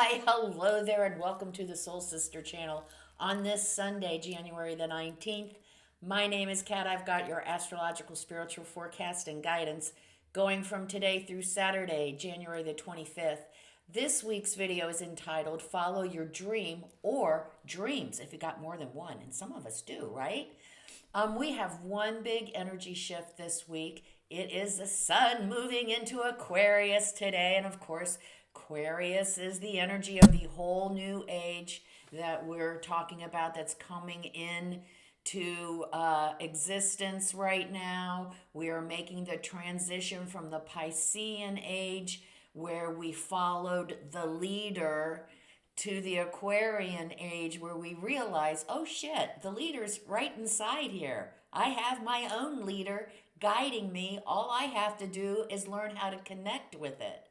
Why, hello there, and welcome to the Soul Sister channel on this Sunday, January the 19th. My name is Kat. I've got your astrological spiritual forecast and guidance going from today through Saturday, January the 25th. This week's video is entitled Follow Your Dream or Dreams, if you got more than one, and some of us do, right? We have one big energy shift this week. It is the sun moving into Aquarius today, and of course, Aquarius is the energy of the whole new age that we're talking about that's coming in to existence right now. We are making the transition from the Piscean age, where we followed the leader, to the Aquarian age, where we realize, oh shit, the leader's right inside here. I have my own leader guiding me. All I have to do is learn how to connect with it.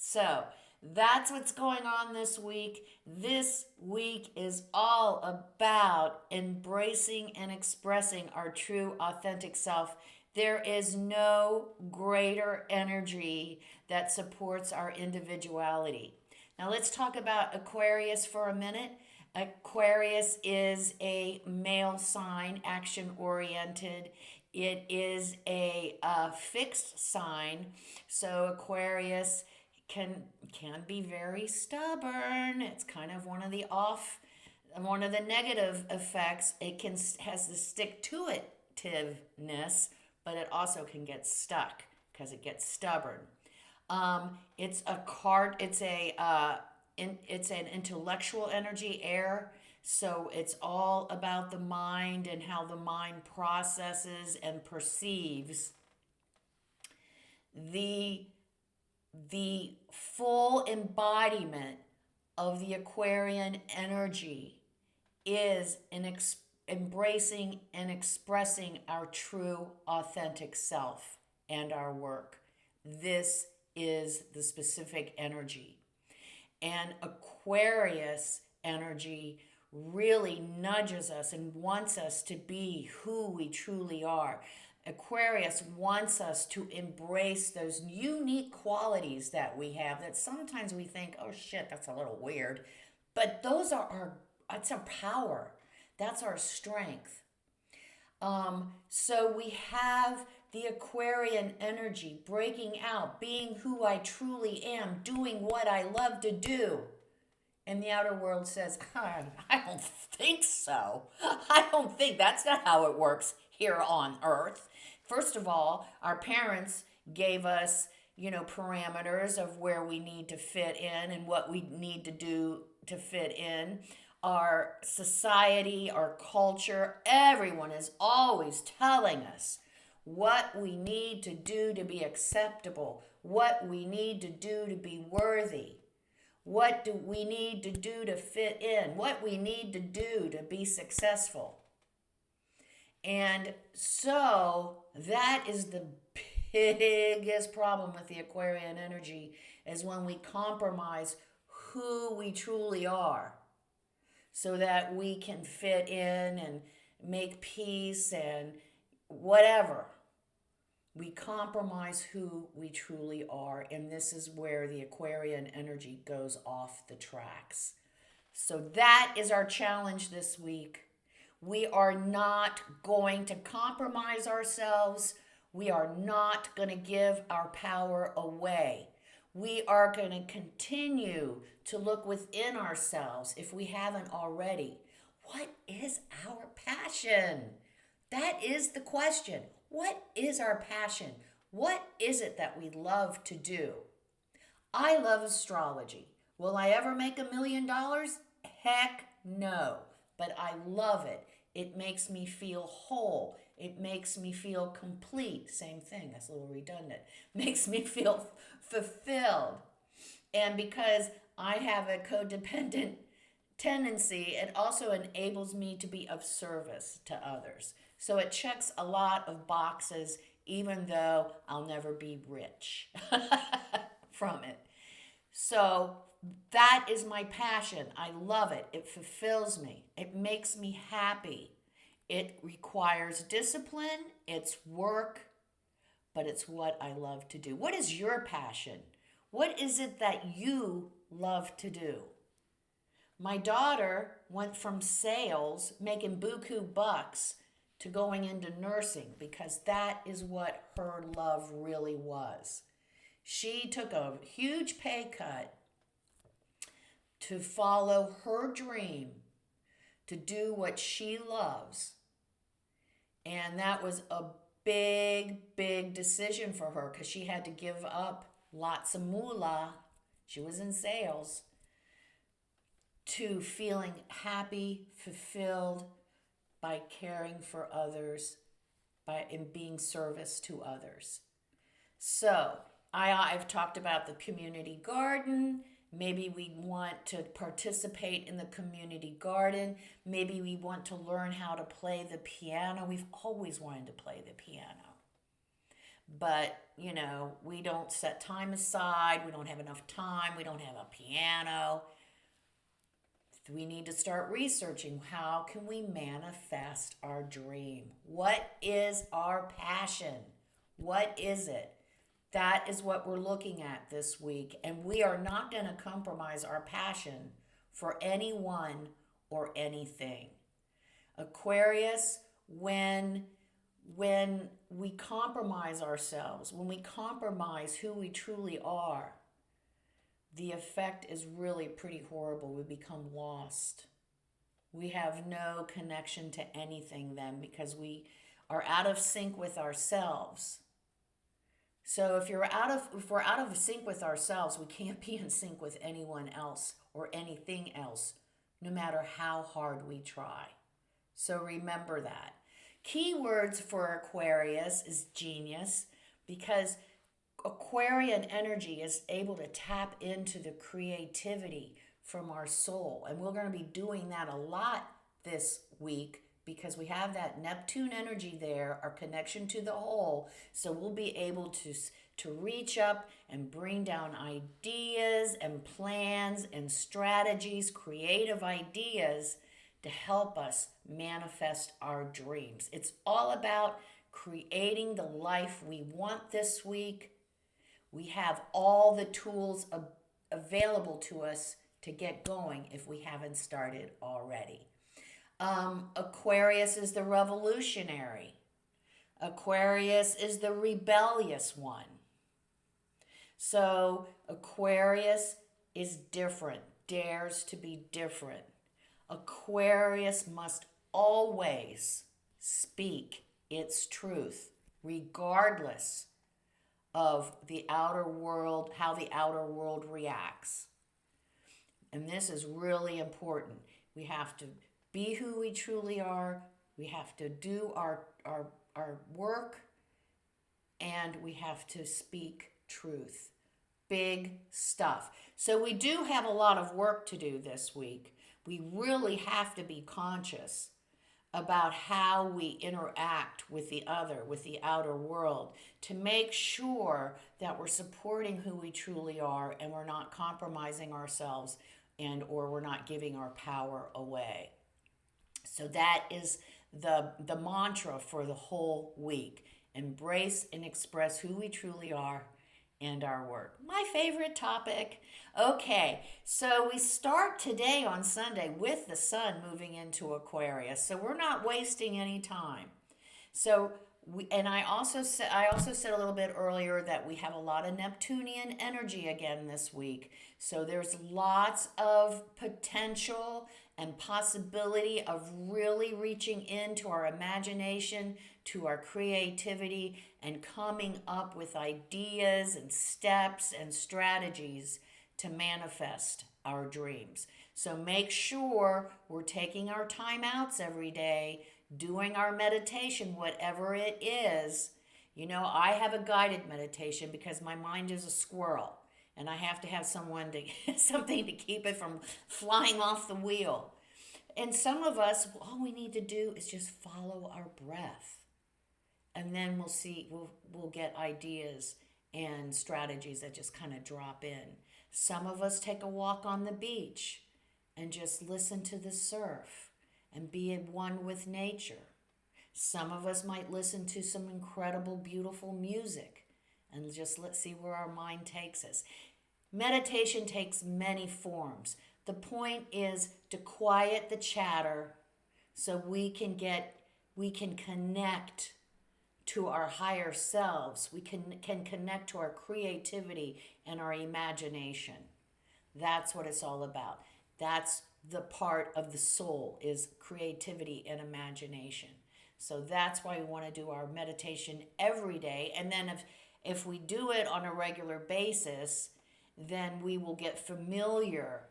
So that's what's going on this week. This week is all about embracing and expressing our true, authentic self. There is no greater energy that supports our individuality. Now let's talk about Aquarius for a minute. Aquarius is a male sign, action oriented. It is a fixed sign, so Aquarius can be very stubborn. It's kind of one of the negative effects. It has the stick to itiveness, but it also can get stuck because it gets stubborn. It's an intellectual energy, air. So it's all about the mind and how the mind processes and perceives. The full embodiment of the Aquarian energy is embracing and expressing our true authentic self and our work. This is the specific energy. And Aquarius energy really nudges us and wants us to be who we truly are. Aquarius wants us to embrace those unique qualities that we have that sometimes we think, oh shit, that's a little weird. But that's our power. That's our strength. So we have the Aquarian energy breaking out, being who I truly am, doing what I love to do. And the outer world says, I don't think so. I don't think that's not how it works here on Earth. First of all, our parents gave us, parameters of where we need to fit in and what we need to do to fit in. Our society, our culture, everyone is always telling us what we need to do to be acceptable, what we need to do to be worthy, what do we need to do to fit in, what we need to do to be successful. And so that is the biggest problem with the Aquarian energy, is when we compromise who we truly are so that we can fit in and make peace and whatever. We compromise who we truly are, and this is where the Aquarian energy goes off the tracks. So that is our challenge this week. We are not going to compromise ourselves. We are not going to give our power away. We are going to continue to look within ourselves, if we haven't already. What is our passion? That is the question. What is our passion? What is it that we love to do? I love astrology. Will I ever make $1 million? Heck no. But I love it. It makes me feel whole. It makes me feel complete. Same thing, that's a little redundant. Makes me feel fulfilled. And because I have a codependent tendency, it also enables me to be of service to others. So it checks a lot of boxes, even though I'll never be rich from it. So that is my passion. I love it. It fulfills me. It makes me happy. It requires discipline. It's work, but it's what I love to do. What is your passion? What is it that you love to do. My daughter went from sales, making buku bucks, to going into nursing because that is what her love really was. She took a huge pay cut to follow her dream, to do what she loves. And that was a big, big decision for her because she had to give up lots of moolah. She was in sales, to feeling happy, fulfilled by caring for others, in being service to others. So I've talked about the community garden. Maybe we want to participate in the community garden. Maybe we want to learn how to play the piano. We've always wanted to play the piano. But, we don't set time aside. We don't have enough time. We don't have a piano. We need to start researching how can we manifest our dream? What is our passion? What is it? That is what we're looking at this week. And we are not going to compromise our passion for anyone or anything. Aquarius, when we compromise ourselves, when we compromise who we truly are, the effect is really pretty horrible. We become lost. We have no connection to anything then because we are out of sync with ourselves. So if we're out of sync with ourselves, we can't be in sync with anyone else or anything else, no matter how hard we try. So remember that. Keywords for Aquarius is genius, because Aquarian energy is able to tap into the creativity from our soul. And we're going to be doing that a lot this week because we have that Neptune energy there, our connection to the whole. So we'll be able to reach up and bring down ideas and plans and strategies, creative ideas to help us manifest our dreams. It's all about creating the life we want this week. We have all the tools available to us to get going if we haven't started already. Aquarius is the revolutionary. Aquarius is the rebellious one. So Aquarius is different, dares to be different. Aquarius must always speak its truth, regardless of the outer world, how the outer world reacts. And this is really important. We have to be who we truly are. We have to do our work, and we have to speak truth. Big stuff. So we do have a lot of work to do this week. We really have to be conscious about how we interact with the other, with the outer world, to make sure that we're supporting who we truly are and we're not compromising ourselves or we're not giving our power away. So that is the mantra for the whole week. Embrace and express who we truly are and our work. My favorite topic. Okay, so we start today on Sunday with the sun moving into Aquarius. So we're not wasting any time. So I also said a little bit earlier that we have a lot of Neptunian energy again this week. So there's lots of potential and possibility of really reaching into our imagination, to our creativity, and coming up with ideas and steps and strategies to manifest our dreams. So make sure we're taking our time outs every day, doing our meditation, whatever it is. I have a guided meditation because my mind is a squirrel, and I have to have something to keep it from flying off the wheel. And some of us, all we need to do is just follow our breath. And then we'll get ideas and strategies that just kind of drop in. Some of us take a walk on the beach and just listen to the surf and be at one with nature. Some of us might listen to some incredible, beautiful music and just let's see where our mind takes us. Meditation takes many forms. The point is to quiet the chatter so we can connect to our higher selves. We can connect to our creativity and our imagination. That's what it's all about. That's the part of the soul, is creativity and imagination. So that's why we want to do our meditation every day. And then if we do it on a regular basis, then we will get familiar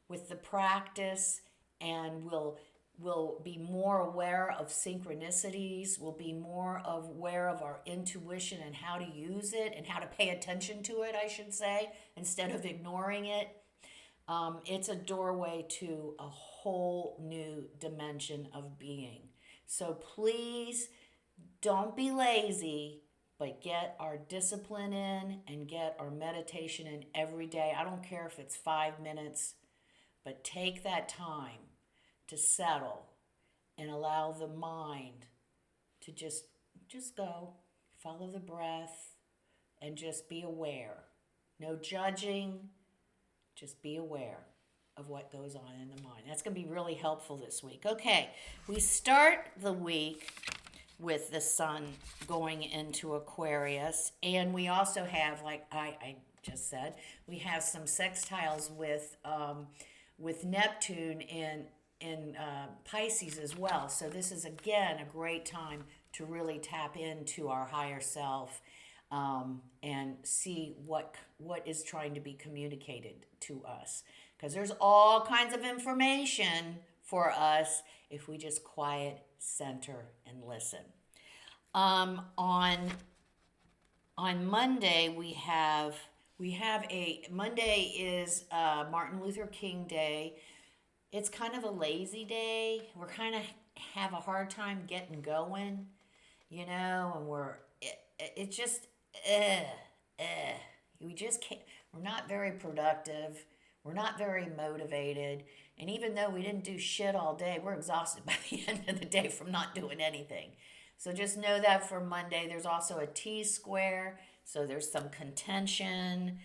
with the practice, and we'll be more aware of synchronicities, we'll be more aware of our intuition and how to use it and how to pay attention to it, I should say, instead of ignoring it. It's a doorway to a whole new dimension of being. So please don't be lazy, but get our discipline in and get our meditation in every day. I don't care if it's 5 minutes, but take that time to settle and allow the mind to just go, follow the breath, and just be aware. No judging, just be aware of what goes on in the mind. That's going to be really helpful this week. Okay, we start the week with the sun going into Aquarius, and we also have, like I just said, we have some sextiles with Neptune in Pisces as well. So this is again a great time to really tap into our higher self, and see what is trying to be communicated to us, because there's all kinds of information for us if we just quiet, center, and listen. On Monday Monday is Martin Luther King Day. It's kind of a lazy day. We're kind of have a hard time getting going, and we just can't. We're not very productive. We're not very motivated. And even though we didn't do shit all day, we're exhausted by the end of the day from not doing anything. So just know that for Monday. There's also a T-square, so there's some contention.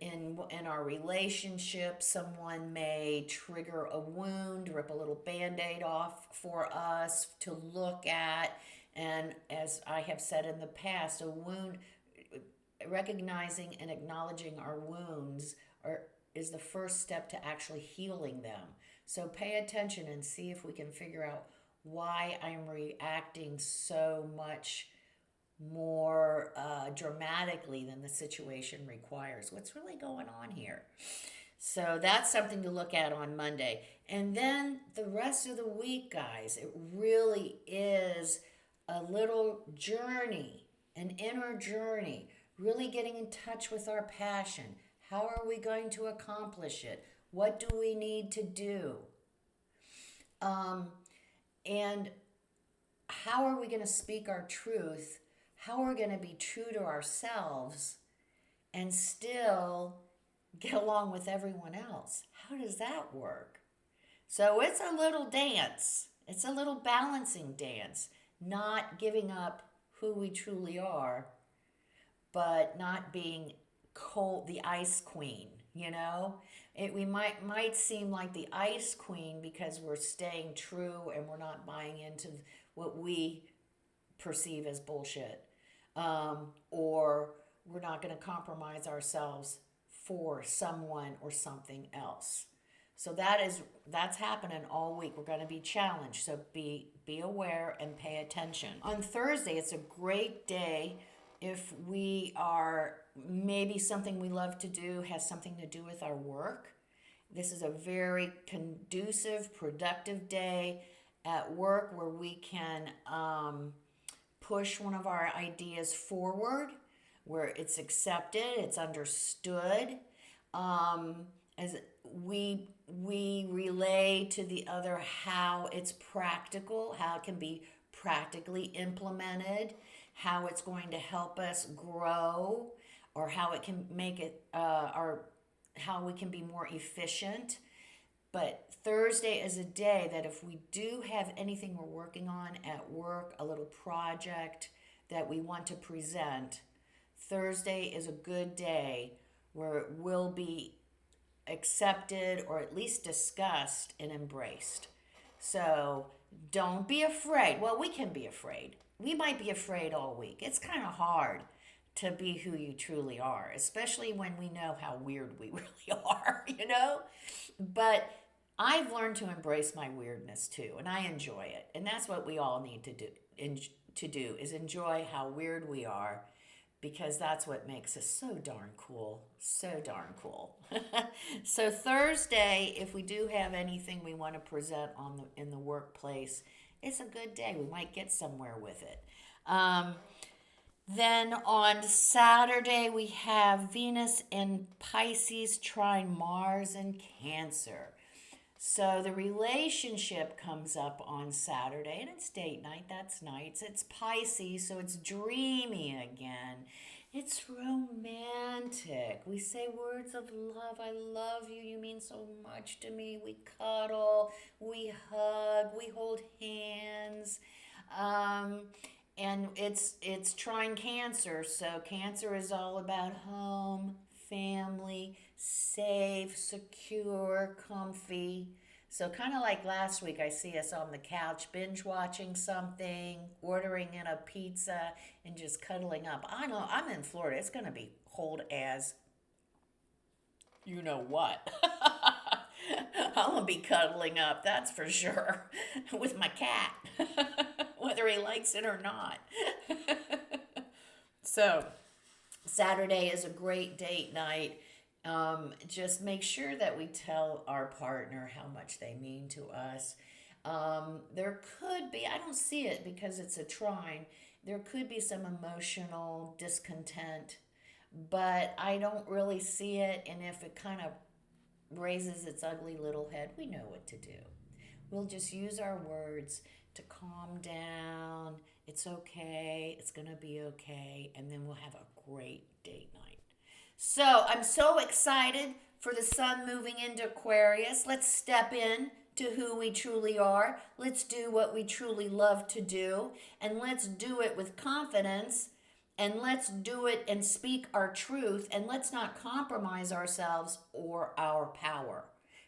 In our relationship, someone may trigger a wound, rip a little Band-Aid off for us to look at. And as I have said in the past, a wound, recognizing and acknowledging our wounds is the first step to actually healing them. So pay attention and see if we can figure out why I'm reacting so much more dramatically than the situation requires. What's really going on here? So that's something to look at on Monday. And then the rest of the week, guys, it really is a little journey, an inner journey, really getting in touch with our passion. How are we going to accomplish it? What do we need to do? And how are we going to speak our truth? How are we going to be true to ourselves and still get along with everyone else? How does that work? So it's a little dance. It's a little balancing dance. Not giving up who we truly are, but not being cold, the ice queen, We might seem like the ice queen because we're staying true and we're not buying into what we perceive as bullshit. Or we're not going to compromise ourselves for someone or something else. So that's happening all week. We're going to be challenged. So be aware and pay attention. On Thursday, it's a great day if we are, maybe something we love to do has something to do with our work. This is a very conducive, productive day at work where we can push one of our ideas forward, where it's accepted, it's understood. As we relay to the other how it's practical, how it can be practically implemented, how it's going to help us grow, or how it can make it, or how we can be more efficient. But Thursday is a day that if we do have anything we're working on at work, a little project that we want to present, Thursday is a good day where it will be accepted or at least discussed and embraced. So don't be afraid. Well, we can be afraid. We might be afraid all week. It's kind of hard to be who you truly are, especially when we know how weird we really are, you know? But I've learned to embrace my weirdness too, and I enjoy it. And that's what we all need to do is enjoy how weird we are, because that's what makes us so darn cool. So darn cool. So Thursday, if we do have anything we want to present in the workplace, it's a good day. We might get somewhere with it. Then on Saturday, we have Venus in Pisces trine Mars in Cancer. So the relationship comes up on Saturday, and it's date night. That's nice. It's Pisces, so it's dreamy again. It's romantic. We say words of love. I love you. You mean so much to me. We cuddle. We hug. We hold hands. And it's trine Cancer. So Cancer is all about home, family, safe, secure, comfy. So kind of like last week, I see us on the couch binge watching something, ordering in a pizza, and just cuddling up. I know I'm in Florida. It's going to be cold as you know what. I'm going to be cuddling up, that's for sure, with my cat, whether he likes it or not. So Saturday is a great date night. Just make sure that we tell our partner how much they mean to us. There could be, I don't see it because it's a trine, there could be some emotional discontent, but I don't really see it. And if it kind of raises its ugly little head, we know what to do. We'll just use our words to calm down. It's okay. It's going to be okay. And then we'll have a great date night. So I'm so excited for the sun moving into Aquarius. Let's step in to who we truly are. Let's do what we truly love to do. And let's do it with confidence. And let's do it and speak our truth. And let's not compromise ourselves or our power.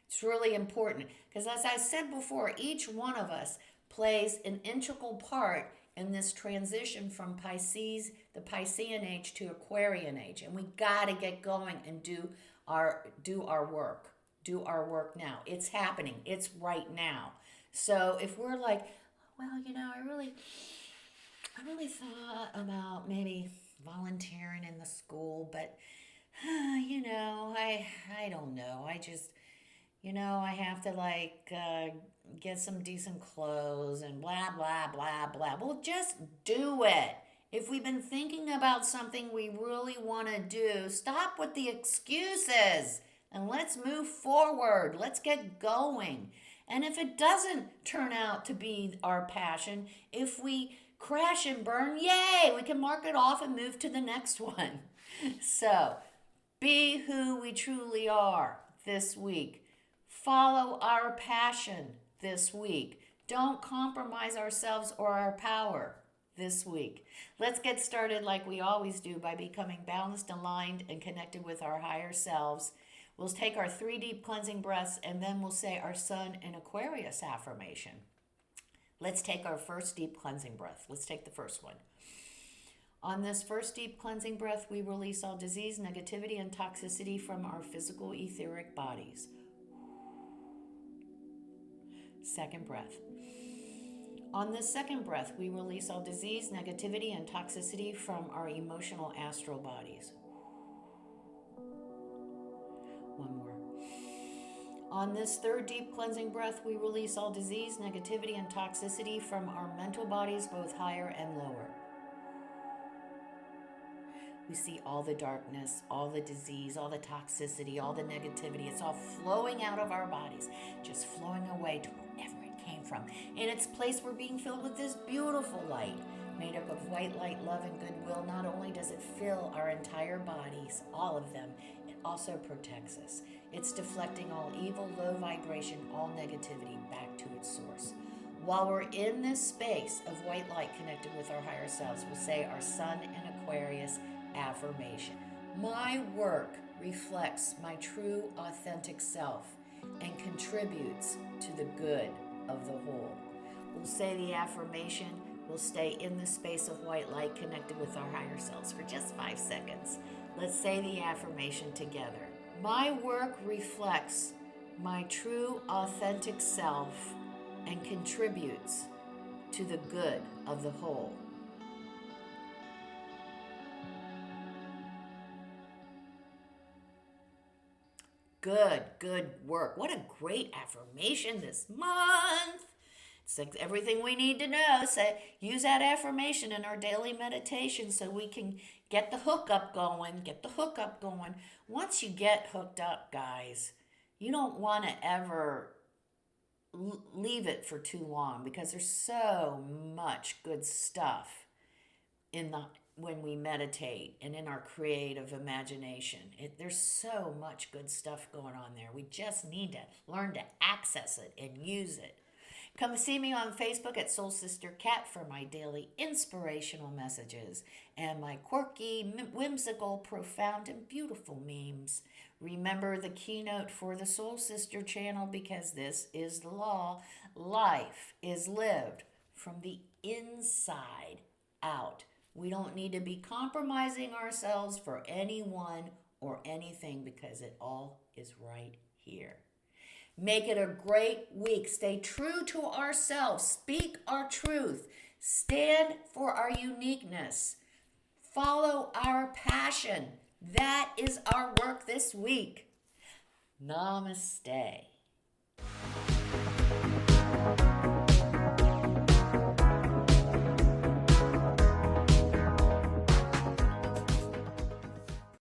It's really important because, as I said before, each one of us plays an integral part in this transition from Pisces, the Piscean age, to Aquarian age. And we got to get going and do our work. Do our work now. It's happening. It's right now. So if we're like, well, you know, I really thought about maybe volunteering in the school, but you know, I don't know. I just, you know, I have to get some decent clothes and blah blah blah blah. Well, just do it. If we've been thinking about something we really want to do, stop with the excuses and let's move forward. Let's get going. And if it doesn't turn out to be our passion, if we crash and burn, yay, we can mark it off and move to the next one. So, be who we truly are this week. Follow our passion this week. Don't compromise ourselves or our power this week. Let's get started like we always do by becoming balanced, aligned, and connected with our higher selves. We'll take our 3 deep cleansing breaths, and then we'll say our Sun in Aquarius affirmation. Let's take our first deep cleansing breath. Let's take the first one. On this first deep cleansing breath, we release all disease, negativity, and toxicity from our physical etheric bodies. Second breath. On this second breath, we release all disease, negativity, and toxicity from our emotional astral bodies. One more. On this third deep cleansing breath, we release all disease, negativity, and toxicity from our mental bodies, both higher and lower. We see all the darkness, all the disease, all the toxicity, all the negativity. It's all flowing out of our bodies, just flowing away to wherever it came from. In its place, we're being filled with this beautiful light, made up of white light, love, and goodwill. Not only does it fill our entire bodies, all of them, it also protects us. It's deflecting all evil, low vibration, all negativity back to its source. While we're in this space of white light connected with our higher selves, we'll say our Sun in Aquarius affirmation. My work reflects my true, authentic self and contributes to the good of the whole. We'll say the affirmation. We'll stay in the space of white light connected with our higher selves for just 5 seconds. Let's say the affirmation together. My work reflects my true, authentic self and contributes to the good of the whole. Good work. What a great affirmation this month. It's like everything we need to know. Use that affirmation in our daily meditation so we can get the hookup going. Once you get hooked up, guys, you don't want to ever leave it for too long because there's so much good stuff when we meditate and in our creative imagination. There's so much good stuff going on there. We just need to learn to access it and use it. Come see me on Facebook at Soul Sister Cat for my daily inspirational messages and my quirky, whimsical, profound, and beautiful memes. Remember the keynote for the Soul Sister channel, because this is the law. Life is lived from the inside out. We don't need to be compromising ourselves for anyone or anything, because it all is right here. Make it a great week. Stay true to ourselves. Speak our truth. Stand for our uniqueness. Follow our passion. That is our work this week. Namaste.